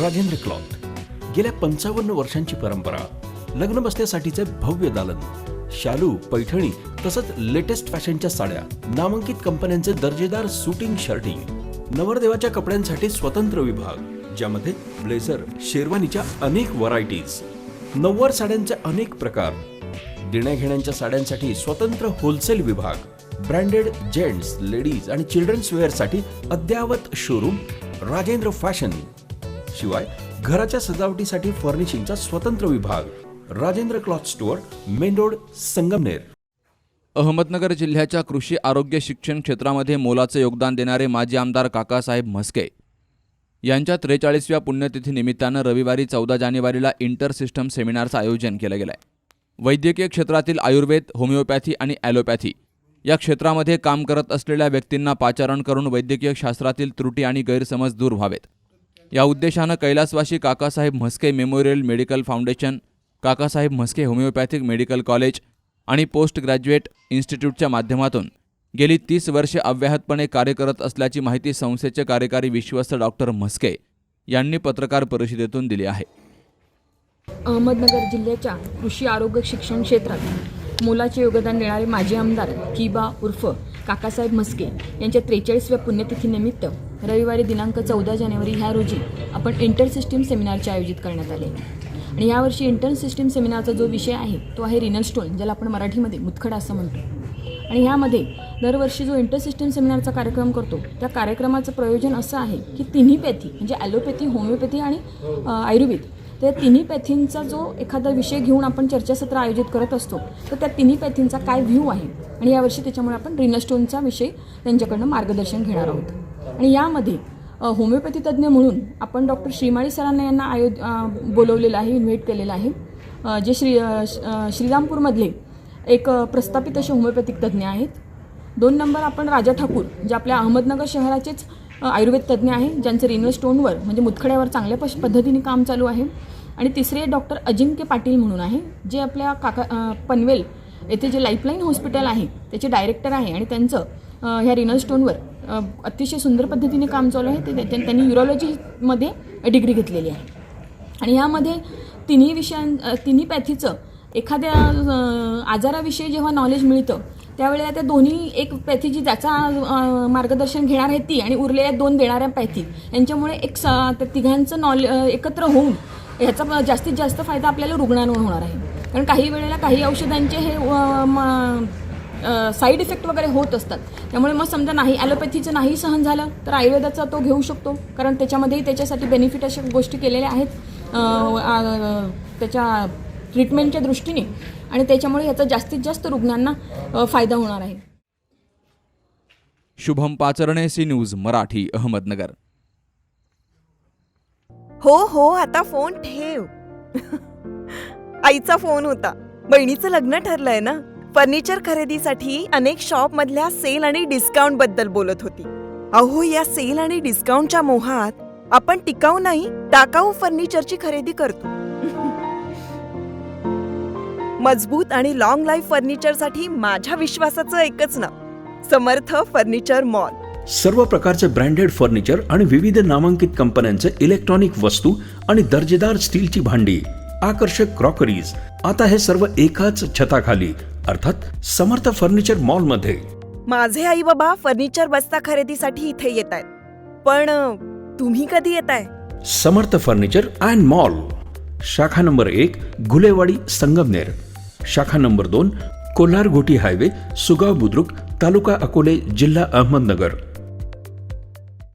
Rajendra cloth, गेल्या 55 वर्षांची परंपरा, लग्न बसण्यासाठीचे भव्य दालन, शालू, पैठणी तसंच लेटेस्ट फॅशनच्या साड्या, नामांकित कंपन्यांचे दर्जेदार सुटिंग शर्टिंग, नवरदेवाच्या कपड्यांसाठी स्वतंत्र विभाग ज्यामध्ये ब्लेझर, शेरवानीच्या अनेक व्हरायटीज, नऊवार साड्यांचे अनेक प्रकार, देण्याघेण्यांच्या साड्यांसाठी स्वतंत्र होलसेल विभाग, ब्रँडेड जेंट्स, लेडीज आणि चिल्ड्रन्स वेअरसाठी अद्ययावत शोरूम राजेंद्र फॅशन. शिवाय घराच्या सजावटीसाठी फर्निशिंगचा स्वतंत्र विभाग Rajendra cloth store, main road, Sangamner. Ahmednagar जिल्ह्याच्या कृषी आरोग्य शिक्षण क्षेत्रामध्ये मोलाचे योगदान देणारे माजी आमदार काकासाहेब म्हस्के यांच्या 43व्या पुण्यतिथी निमित्तानं रविवारी 14 जानेवारीला इंटर सिस्टम सेमिनारचं आयोजन केलं गेलं आहे. वैद्यकीय क्षेत्रातील आयुर्वेद, होमिओपॅथी आणि ॲलोपॅथी या क्षेत्रामध्ये काम करत असलेल्या व्यक्तींना पाचारण करून वैद्यकीय शास्त्रातील त्रुटी आणि गैरसमज दूर व्हावेत या उद्देशानं कैलासवासी Kakasaheb Mhaske memorial medical foundation, Kakasaheb Mhaske homoeopathic medical college आणि पोस्ट ग्रॅज्युएट इन्स्टिट्यूटच्या माध्यमातून गेली 30 वर्षे अव्याहतपणे कार्य करत असल्याची माहिती संस्थेचे कार्यकारी विश्वस्त डॉक्टर म्हस्के यांनी पत्रकार परिषदेतून दिली आहे. अहमदनगर जिल्ह्याच्या कृषी आरोग्य शिक्षण क्षेत्रात मोलाचे योगदान देणारे माजी आमदार किबा उर्फ काकासाहेब म्हस्के यांच्या 43व्या पुण्यतिथीनिमित्त रविवारी दिनांक 14 जानेवारी ह्या रोजी आपण इंटर सिस्टीम सेमिनारचे आयोजित करण्यात आले. आणि यावर्षी इंटर सिस्टीम सेमिनारचा जो विषय आहे तो आहे रिनल स्टोन, ज्याला आपण मराठीमध्ये मुतखडा असं म्हणतो. आणि ह्यामध्ये दरवर्षी जो इंटर सिस्टीम सेमिनारचा कार्यक्रम करतो त्या कार्यक्रमाचं प्रयोजन असं आहे की तिन्ही पॅथी म्हणजे ॲलोपॅथी, होमिओपॅथी आणि आयुर्वेद, त्या तिन्ही पॅथींचा जो एखादा विषय घेऊन आपण चर्चासत्र आयोजित करत असतो तर त्या तिन्ही पॅथींचा काय व्ह्यू आहे. आणि यावर्षी त्याच्यामुळे आपण रिनल स्टोनचा विषय त्यांच्याकडनं मार्गदर्शन घेणार आहोत. आणि यामध्ये होमिओपॅथी तज्ज्ञ म्हणून आपण डॉक्टर श्रीमाळी सरांना यांना बोलवलेलं आहे, इन्व्हाइट केलेलं आहे, जे श्रीरामपूरमधले एक प्रस्थापित असे होमिओपॅथिक तज्ज्ञ आहेत. 2 नंबर आपण राजा ठाकूर, जे आपल्या अहमदनगर शहराचेच आयुर्वेद तज्ज्ञ आहे, ज्यांचं रिनल स्टोनवर म्हणजे मुतखड्यावर चांगल्या पद्धतीने काम चालू आहे. आणि तिसरे डॉक्टर अजिंक्य पाटील म्हणून आहे, जे आपल्या पनवेल येथे जे लाईफलाईन हॉस्पिटल आहे त्याचे डायरेक्टर आहे. आणि त्यांचं ह्या रिनल स्टोनवर अतिशय सुंदर पद्धतीने काम चालू आहे. त्यांनी यूरोलॉजीमध्ये डिग्री घेतलेली आहे. आणि ह्यामध्ये तिन्ही पॅथीचं एखाद्या आजाराविषयी जेव्हा नॉलेज मिळतं त्यावेळेला त्या दोन्ही एक पॅथी जी त्याचा मार्गदर्शन घेणार आहे ती आणि उरलेल्या 2 देणाऱ्या पॅथी यांच्यामुळे त्या तिघांचं एकत्र होऊन ह्याचा जास्तीत जास्त फायदा आपल्याला रुग्णांवर होणार आहे. कारण काही वेळेला काही औषधांचे हे साईड इफेक्ट वगैरे होत असतात. त्यामुळे मग समजा नाही ॲलोपॅथीचं नाही सहन झालं तर आयुर्वेदाचा तो घेऊ शकतो, कारण त्याच्यामध्येही त्याच्यासाठी बेनिफिट अशा गोष्टी केलेल्या आहेत त्याच्या ट्रीटमेंटच्या दृष्टीने. आणि त्याच्यामुळे याचा जास्तीत जास्त रुग्णांना फायदा होणार आहे. Shubham Pacharne, C news Marathi, Ahmednagar. हो आता फोन ठेव. आईचा फोन होता. बहिणीचं लग्न ठरलंय ना, फर्निचर खरेदीसाठी अनेक शॉप मधल्या सेल आणि डिस्काउंट बद्दल बोलत होती. अहो, या सेल आणि डिस्काउंटच्या मोहात आपण टिकाऊ नाही टाकाऊ फर्निचरची खरेदी करतो. मजबूत आणि लॉंग लाईफ फर्निचरसाठी माझ्या विश्वासाचं एकच नाव, समर्थ फर्निचर मॉल. सर्व प्रकारचे ब्रँडेड फर्निचर आणि विविध नामांकित कंपन्यांचे इलेक्ट्रॉनिक वस्तू आणि दर्जेदार स्टीलची भांडी, आकर्षक क्रॉकरीज, आता हे सर्व एकाच छताखाली, अर्थात समर्थ फर्निचर मॉल मध्ये. माझे आई बाबा फर्निचर बस्ता खरेदीसाठी इथे येत आहेत, पण तुम्ही कधी येताय? समर्थ फर्निचर अँड मॉल, शाखा नंबर 1 घुलेवाडी, संगमनेर. शाखा नंबर 2 कोल्हार घोटी हायवे, सुगाव बुद्रुक, तालुका अकोले, जिल्हा अहमदनगर.